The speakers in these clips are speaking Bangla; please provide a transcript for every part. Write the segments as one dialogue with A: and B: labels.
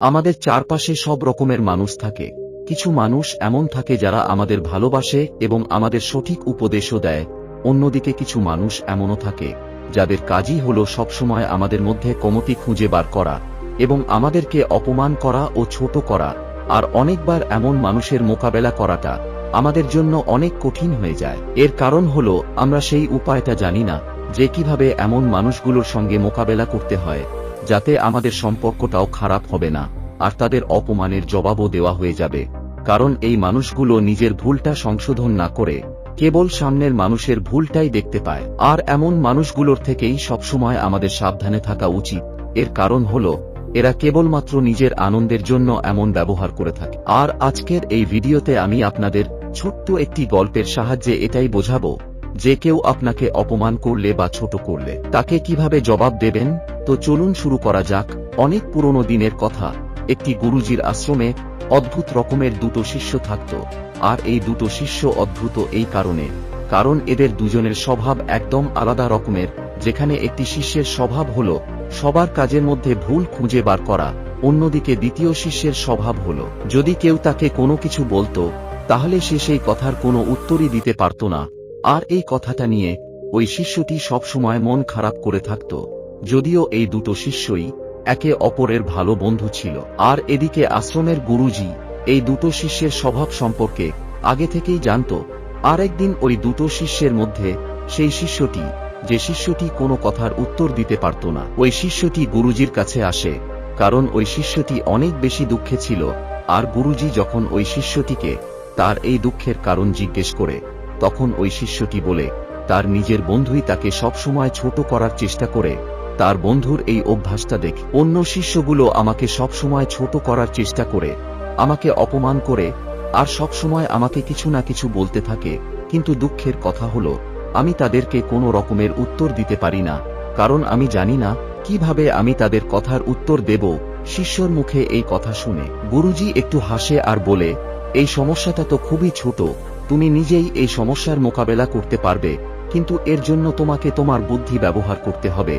A: আমাদের চারপাশে সব রকমের মানুষ থাকে। কিছু মানুষ এমন থাকে যারা আমাদের ভালোবাসে এবং আমাদের সঠিক উপদেশও দেয়। অন্যদিকে কিছু মানুষ এমনও থাকে যাদের কাজই হলো সবসময় আমাদের মধ্যে কমতি খুঁজে বার করা এবং আমাদেরকে অপমান করা ও ছোট করা। আর অনেকবার এমন মানুষের মোকাবেলা করাটা আমাদের জন্য অনেক কঠিন হয়ে যায়। এর কারণ হলো আমরা সেই উপায়টা জানি না যে কিভাবে এমন মানুষগুলোর সঙ্গে মোকাবেলা করতে হয় যাতে আমাদের সম্পর্কটাও খারাপ হবে না আর তাদের অপমানের জবাবও দেওয়া হয়ে যাবে। কারণ এই মানুষগুলো নিজের ভুলটা সংশোধন না করে কেবল সামনের মানুষের ভুলটাই দেখতে পায়। আর এমন মানুষগুলোর থেকেই সবসময় আমাদের সাবধানে থাকা উচিত। এর কারণ হলো এরা কেবলমাত্র নিজের আনন্দের জন্য এমন ব্যবহার করে থাকে। আর আজকের এই ভিডিওতে আমি আপনাদের ছোট্ট একটি গল্পের সাহায্যে এটাই বোঝাবো যে কেউ আপনাকে অপমান করলে বা ছোট করলে তাকে কিভাবে জবাব দেবেন। তো চলুন শুরু করা যাক। অনেক পুরনো দিনের কথা। একটি গুরুজির আশ্রমে অদ্ভুত রকমের দুটো শিষ্য থাকত। আর এই দুটো শিষ্য অদ্ভুত এই কারণ এদের দুজনের স্বভাব একদম আলাদা রকমের। যেখানে একটি শিষ্যের স্বভাব হলো সবার কাজের মধ্যে ভুল খুঁজে বার করা, অন্যদিকে দ্বিতীয় শিষ্যের স্বভাব হলো যদি কেউ তাকে কোনো কিছু বলতো তাহলে সে সেই কথার কোনো উত্তরই দিতে পারত না। আর এই কথাটা নিয়ে ওই শিষ্যটি সবসময় মন খারাপ করে থাকত। যদিও এই দুটো শিষ্যই একে অপরের ভালো বন্ধু ছিল। আর এদিকে আশ্রমের গুরুজি এই দুটো শিষ্যের স্বভাব সম্পর্কে আগে থেকেই জানত। আর একদিন ওই দুটো শিষ্যের মধ্যে সেই শিষ্যটি যে শিষ্যটি কোনো কথার উত্তর দিতে পারত না, ওই শিষ্যটি গুরুজির কাছে আসে। কারণ ওই শিষ্যটি অনেক বেশি দুঃখে ছিল। আর গুরুজি যখন ওই শিষ্যটিকে তার এই দুঃখের কারণ জিজ্ঞেস করে তখন ওই শিষ্যটি বলে তার নিজের বন্ধুই তাকে সবসময় ছোট করার চেষ্টা করে। তার বন্ধুর এই অভ্যাসটা দেখে অন্য শিষ্যগুলো আমাকে সবসময় ছোট করার চেষ্টা করে, আমাকে অপমান করে আর সবসময় আমাকে কিছু না কিছু বলতে থাকে। কিন্তু দুঃখের কথা হলো আমি তাদেরকে কোনো রকমের উত্তর দিতে পারি না, কারণ আমি জানি না কিভাবে আমি তাদের কথার উত্তর দেব। শিষ্যর মুখে এই কথা শুনে গুরুজি একটু হাসে আর বলে, এই সমস্যাটা তো খুবই ছোট, তুমি নিজেই এই সমস্যার মোকাবেলা করতে পারবে, কিন্তু এর জন্য তোমাকে তোমার বুদ্ধি ব্যবহার করতে হবে।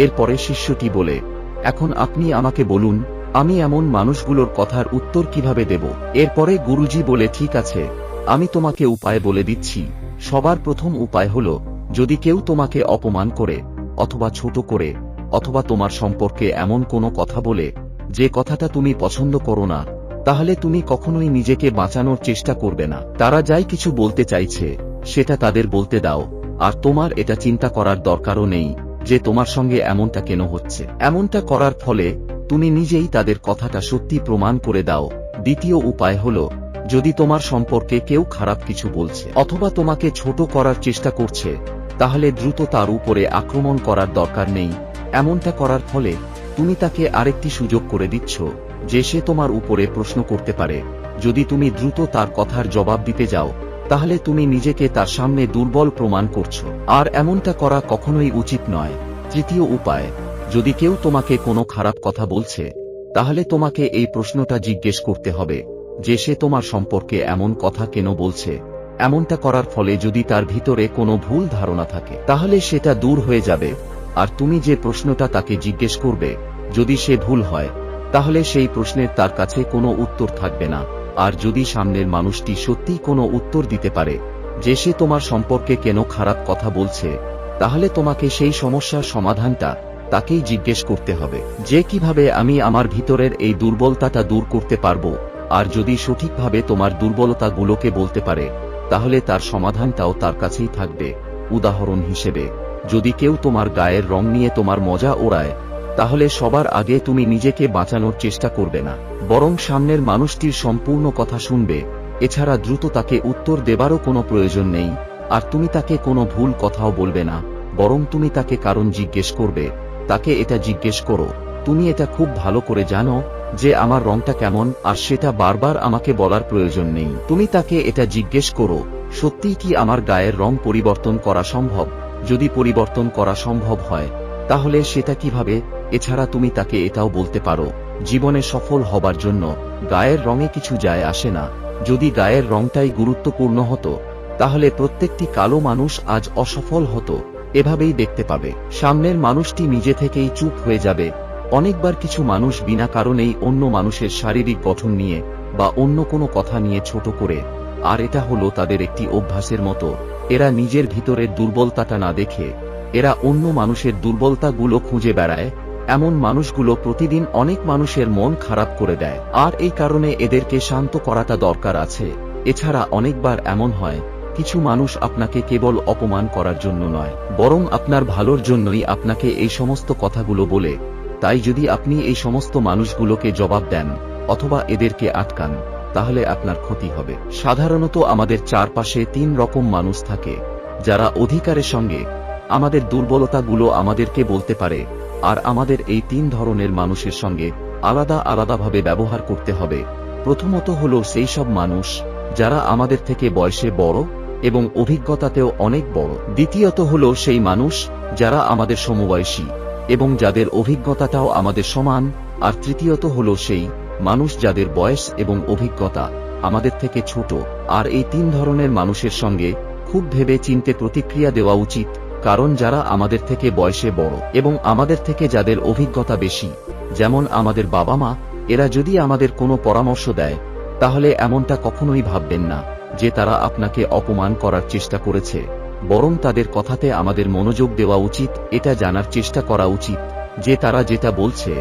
A: এরপরে শিষ্যটি বলে, এখন আপনি আমাকে বলুন আমি এমন মানুষগুলোর কথার উত্তর কিভাবে দেব। এরপরে গুরুজি বলে, ঠিক আছে, আমি তোমাকে উপায় বলে দিচ্ছি। সবার প্রথম উপায় হলো যদি কেউ তোমাকে অপমান করে অথবা ছোট করে অথবা তোমার সম্পর্কে এমন কোনো কথা বলে যে কথাটা তুমি পছন্দ করো না, তাহলে তুমি কখনোই নিজেকে বাঁচানোর চেষ্টা করবে না। তারা যাই কিছু বলতে চাইছে সেটা তাদের বলতে দাও। আর তোমার এটা চিন্তা করার দরকারও নেই যে তোমার সঙ্গে এমনটা কেন হচ্ছে। এমনটা করার ফলে তুমি নিজেই তাদের কথাটা সত্যি প্রমাণ করে দাও। দ্বিতীয় উপায় হলো যদি তোমার সম্পর্কে কেউ খারাপ কিছু বলছে অথবা তোমাকে ছোট করার চেষ্টা করছে তাহলে দ্রুত তার উপরে আক্রমণ করার দরকার নেই। এমনটা করার ফলে তুমি তাকে আরেকটি সুযোগ করে দিচ্ছ যে সে তোমার উপরে প্রশ্ন করতে পারে। যদি তুমি দ্রুত তার কথার জবাব দিতে যাও তাহলে তুমি নিজেকে তার সামনে দুর্বল প্রমাণ করছো। আর এমনটা করা কখনোই উচিত নয়। তৃতীয় উপায়, যদি কেউ তোমাকে কোনো খারাপ কথা বলছে তাহলে তোমাকে এই প্রশ্নটা জিজ্ঞেস করতে হবে যে সে তোমার সম্পর্কে এমন কথা কেন বলছে। এমনটা করার ফলে যদি তার ভিতরে কোনো ভুল ধারণা থাকে তাহলে সেটা দূর হয়ে যাবে। আর তুমি যে প্রশ্নটা তাকে জিজ্ঞেস করবে যদি সে ভুল হয় তাহলে সেই প্রশ্নের তার কাছে কোনো উত্তর থাকবে না। আর যদি সামনের মানুষটি সত্যিই কোনো উত্তর দিতে পারে যে সে তোমার সম্পর্কে কেন খারাপ কথা বলছে তাহলে তোমাকে সেই সমস্যার সমাধানটা তাকেই জিজ্ঞেস করতে হবে যে কিভাবে আমি আমার ভিতরের এই দুর্বলতাটা দূর করতে পারবো। আর যদি সঠিকভাবে তোমার দুর্বলতাগুলোকে বলতে পারে তাহলে তার সমাধানটাও তার কাছেই থাকবে। উদাহরণ হিসেবে, যদি কেউ তোমার গায়ের রং নিয়ে তোমার মজা ওড়ায় তাহলে সবার আগে তুমি নিজেকে বাঁচানোর চেষ্টা করবে না, বরং সামনের মানুষটির সম্পূর্ণ কথা শুনবে। এছাড়া দ্রুত তাকে উত্তর দেবারও কোনো প্রয়োজন নেই। আর তুমি তাকে কোনো ভুল কথাও বলবে না, বরং তুমি তাকে কারণ জিজ্ঞেস করবে। তাকে এটা জিজ্ঞেস করো, তুমি এটা খুব ভালো করে জানো যে আমার রংটা কেমন, আর সেটা বারবার আমাকে বলার প্রয়োজন নেই। তুমি তাকে এটা জিজ্ঞেস করো, সত্যিই কি আমার গায়ের রং পরিবর্তন করা সম্ভব? যদি পরিবর্তন করা সম্ভব হয় তাহলে সেটা কিভাবে? এছাড়া তুমি তাকে এটাও বলতে পারো, জীবনে সফল হবার জন্য গায়ের রঙে কিছু যায় আসে না। যদি গায়ের রংটাই গুরুত্বপূর্ণ হতো তাহলে প্রত্যেকটি কালো মানুষ আজ অসফল হতো। এভাবেই দেখতে পাবে সামনের মানুষটি নিজে থেকেই চুপ হয়ে যাবে, অনেকবার কিছু মানুষ বিনা কারণেই অন্য মানুষের শারীরিক গঠন নিয়ে বা অন্য কোনো কথা নিয়ে ছোট করে, আর এটা হলো তাদের একটি অভ্যাসের মতো। এরা নিজের ভিতরের দুর্বলতাটা না দেখে এরা অন্য মানুষের দুর্বলতাগুলো খুঁজে বেড়ায়। এমন মানুষগুলো প্রতিদিন অনেক মানুষের মন খারাপ করে দেয়, আর এই কারণে এদেরকে শান্ত করাটা দরকার আছে। এছাড়া অনেকবার এমন হয়, কিছু মানুষ আপনাকে কেবল অপমান করার জন্য নয়, বরং আপনার ভালোর জন্যই আপনাকে এই সমস্ত কথাগুলো বলে। তাই যদি আপনি এই সমস্ত মানুষগুলোকে জবাব দেন অথবা এদেরকে আটকান, তাহলে আপনার ক্ষতি হবে। সাধারণত আমাদের চারপাশে 3 রকম মানুষ থাকে, যারা অধিকারের সঙ্গে আমাদের দুর্বলতাগুলো আমাদেরকে বলতে পারে, আর আমাদের এই 3 ধরনের মানুষের সঙ্গে আলাদা আলাদাভাবে ব্যবহার করতে হবে। প্রথমত হলো সেই সব মানুষ যারা আমাদের থেকে বয়সে বড় এবং অভিজ্ঞতাতেও অনেক বড়। দ্বিতীয়ত হলো সেই মানুষ যারা আমাদের সমবয়সী এবং যাদের অভিজ্ঞতাটাও আমাদের সমান। আর তৃতীয়ত হলো সেই মানুষ যাদের বয়স এবং অভিজ্ঞতা আমাদের থেকে ছোট। আর এই 3 ধরনের মানুষের সঙ্গে খুব ভেবে চিন্তে প্রতিক্রিয়া দেওয়া উচিত, কারণ যারা আমাদের থেকে বয়সে বড় এবং আমাদের থেকে যাদের অভিজ্ঞতা বেশি, যেমন আমাদের বাবা মা, এরা যদি আমাদের কোনো পরামর্শ দেয়, তাহলে এমনটা কখনোই ভাববেন না যে তারা আপনাকে অপমান করার চেষ্টা করেছে, বরং তাদের কথাতে আমাদের মনোযোগ দেওয়া উচিত। এটা জানার চেষ্টা করা উচিত যে তারা যেটা বলছে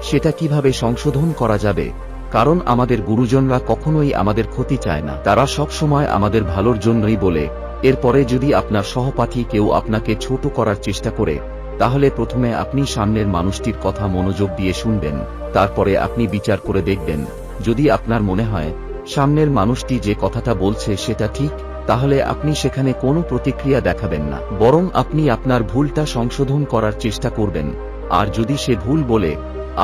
A: সেটা কিভাবে সংশোধন করা যাবে, কারণ আমাদের গুরুজনরা কখনোই আমাদের ক্ষতি চায় না, তারা সব সময় আমাদের ভালোর জন্যই বলে। এরপরে যদি আপনার সহপাঠী কেউ আপনাকে ছোট করার চেষ্টা করে, তাহলে প্রথমে আপনি সামনের মানুষটির কথা মনোযোগ দিয়ে শুনবেন, তারপরে আপনি বিচার করে দেখবেন। যদি আপনার মনে হয় সামনের মানুষটি যে কথাটা বলছে সেটা ঠিক, তাহলে আপনি সেখানে কোনো প্রতিক্রিয়া দেখাবেন না, বরং আপনি আপনার ভুলটা সংশোধন করার চেষ্টা করবেন। আর যদি সে ভুল বলে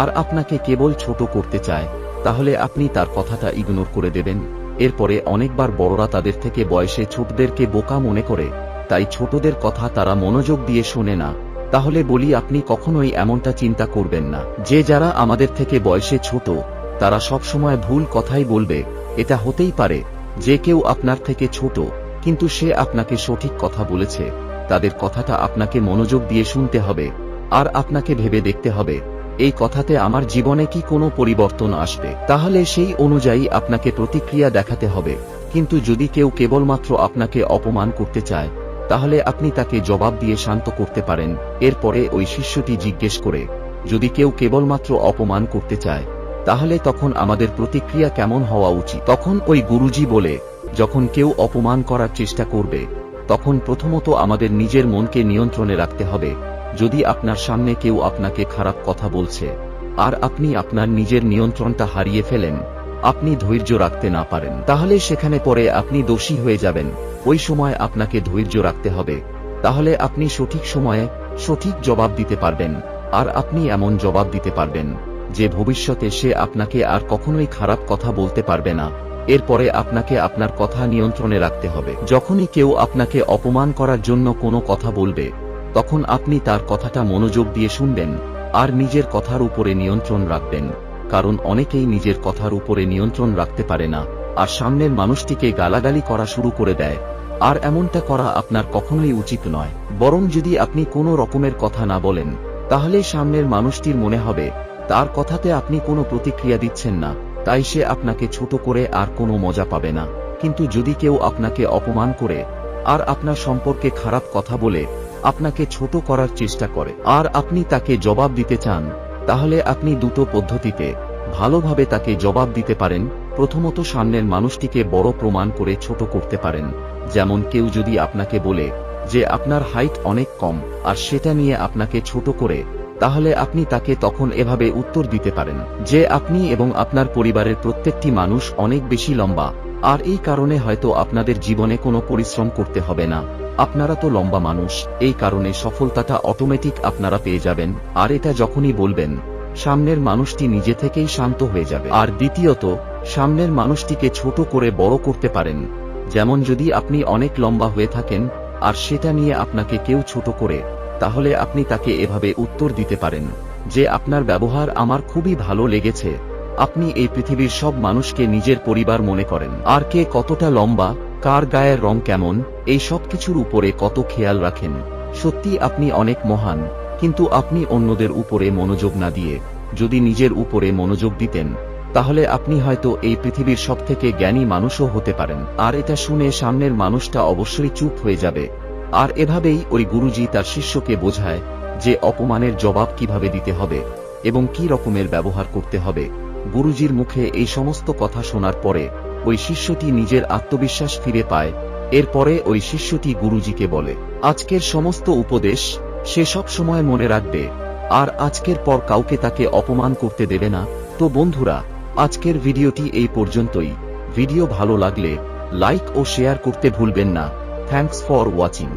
A: আর আপনাকে কেবল ছোট করতে চায়, তাহলে আপনি তার কথাটা ইগনোর করে দেবেন। এরপরে অনেকবার বড়রা তাদের থেকে বয়সে ছোটদেরকে বোকা মনে করে, তাই ছোটদের কথা তারা মনোযোগ দিয়ে শোনে না। তাহলে বলি, আপনি কখনোই এমনটা চিন্তা করবেন না যে যারা আমাদের থেকে বয়সে ছোট তারা সব সময় ভুল কথাই বলবে। এটা হতেই পারে যে কেউ আপনার থেকে ছোট কিন্তু সে আপনাকে সঠিক কথা বলেছে, তাদের কথাটা আপনাকে মনোযোগ দিয়ে শুনতে হবে, আর আপনাকে ভেবে দেখতে হবে এই কথাতে আমার জীবনে কি কোনো পরিবর্তন আসবে, তাহলে সেই অনুযায়ী আপনাকে প্রতিক্রিয়া দেখাতে হবে। কিন্তু যদি কেউ কেবলমাত্র আপনাকে অপমান করতে চায়, তাহলে আপনি তাকে জবাব দিয়ে শান্ত করতে পারেন। এরপরে ওই শিষ্যটি জিজ্ঞেস করে, যদি কেউ কেবলমাত্র অপমান করতে চায়, তাহলে তখন আমাদের প্রতিক্রিয়া কেমন হওয়া উচিত? তখন ওই গুরুজি বলে, যখন কেউ অপমান করার চেষ্টা করবে, তখন প্রথমত আমাদের নিজের মনকে নিয়ন্ত্রণে রাখতে হবে। যদি আপনার সামনে কেউ আপনাকে খারাপ কথা বলছে আর আপনি আপনার নিজের নিয়ন্ত্রণটা হারিয়ে ফেলেন, আপনি ধৈর্য রাখতে না পারেন, তাহলে সেখানে পরে আপনি দোষী হয়ে যাবেন। ওই সময় আপনাকে ধৈর্য রাখতে হবে, তাহলে আপনি সঠিক সময়ে সঠিক জবাব দিতে পারবেন। আর আপনি এমন জবাব দিতে পারবেন যে ভবিষ্যতে সে আপনাকে আর কখনোই খারাপ কথা বলতে পারবে না। এরপরে আপনাকে আপনার কথা নিয়ন্ত্রণে রাখতে হবে। যখনই কেউ আপনাকে অপমান করার জন্য কোনো কথা বলবে, তখন আপনি তার কথাটা মনোযোগ দিয়ে শুনবেন আর নিজের কথার উপরে নিয়ন্ত্রণ রাখবেন, কারণ অনেকেই নিজের কথার উপরে নিয়ন্ত্রণ রাখতে পারে না আর সামনের মানুষটিকে গালাগালি করা শুরু করে দেয়। আর এমনটা করা আপনার কখনোই উচিত নয়, বরং যদি আপনি কোনো রকমের কথা না বলেন, তাহলে সামনের মানুষটির মনে হবে তার কথাতে আপনি কোনো প্রতিক্রিয়া দিচ্ছেন না, তাই সে আপনাকে ছোট করে আর কোনো মজা পাবে না। কিন্তু যদি কেউ আপনাকে অপমান করে আর আপনার সম্পর্কে খারাপ কথা বলে আপনাকে ছোট করার চেষ্টা করে আর আপনি তাকে জবাব দিতে চান, তাহলে আপনি দুটো পদ্ধতিতে ভালোভাবে তাকে জবাব দিতে পারেন। প্রথমত, সামনের মানুষটিকে বড় প্রমাণ করে ছোট করতে পারেন। যেমন কেউ যদি আপনাকে বলে যে আপনার হাইট অনেক কম আর সেটা নিয়ে আপনাকে ছোট করে, তাহলে আপনি তাকে তখন এভাবে উত্তর দিতে পারেন যে আপনি এবং আপনার পরিবারের প্রত্যেকটি মানুষ অনেক বেশি লম্বা, আর এই কারণে হয়তো আপনাদের জীবনে কোনো পরিশ্রম করতে হবে না, আপনারা তো লম্বা মানুষ, এই কারণে সফলতাটা অটোমেটিক আপনারা পেয়ে যাবেন। আর এটা যখনই বলবেন, সামনের মানুষটি নিজে থেকেই শান্ত হয়ে যাবে। আর দ্বিতীয়ত, সামনের মানুষটিকে ছোট করে বড় করতে পারেন। যেমন যদি আপনি অনেক লম্বা হয়ে থাকেন আর সেটা নিয়ে আপনাকে কেউ ছোট করে, তাহলে আপনি তাকে এভাবে উত্তর দিতে পারেন যে আপনার ব্যবহার আমার খুবই ভালো লেগেছে, আপনি এই পৃথিবীর সব মানুষকে নিজের পরিবার মনে করেন, আর কে কতটা লম্বা, কার গায়ের রং কেমন, এই সব কিছুর উপরে কত খেয়াল রাখেন। সত্যি আপনি অনেক মহান, কিন্তু আপনি অন্যদের উপরে মনোযোগ না দিয়ে যদি নিজের উপরে মনোযোগ দিতেন, তাহলে আপনি হয়তো এই পৃথিবীর সবথেকে জ্ঞানী মানুষও হতে পারেন। আর এটা শুনে সামনের মানুষটা অবশ্যই চুপ হয়ে যাবে। আর এভাবেই ওই গুরুজি তার শিষ্যকে বোঝায় যে অপমানের জবাব কিভাবে দিতে হবে এবং কি রকমের ব্যবহার করতে হবে। গুরুজির মুখে এই সমস্ত কথা শোনার পরে ওই শিষ্যটি নিজের আত্মবিশ্বাস ফিরে পায়। এরপরে ওই শিষ্যটি গুরুজিকে বলে, আজকের সমস্ত উপদেশ সে সব সময় মনে রাখবে, আর আজকের পর কাউকে তাকে অপমান করতে দেবে না। তো বন্ধুরা, আজকের ভিডিওটি এই পর্যন্তই। ভিডিও ভালো লাগলে লাইক ও শেয়ার করতে ভুলবেন না। Thanks for watching.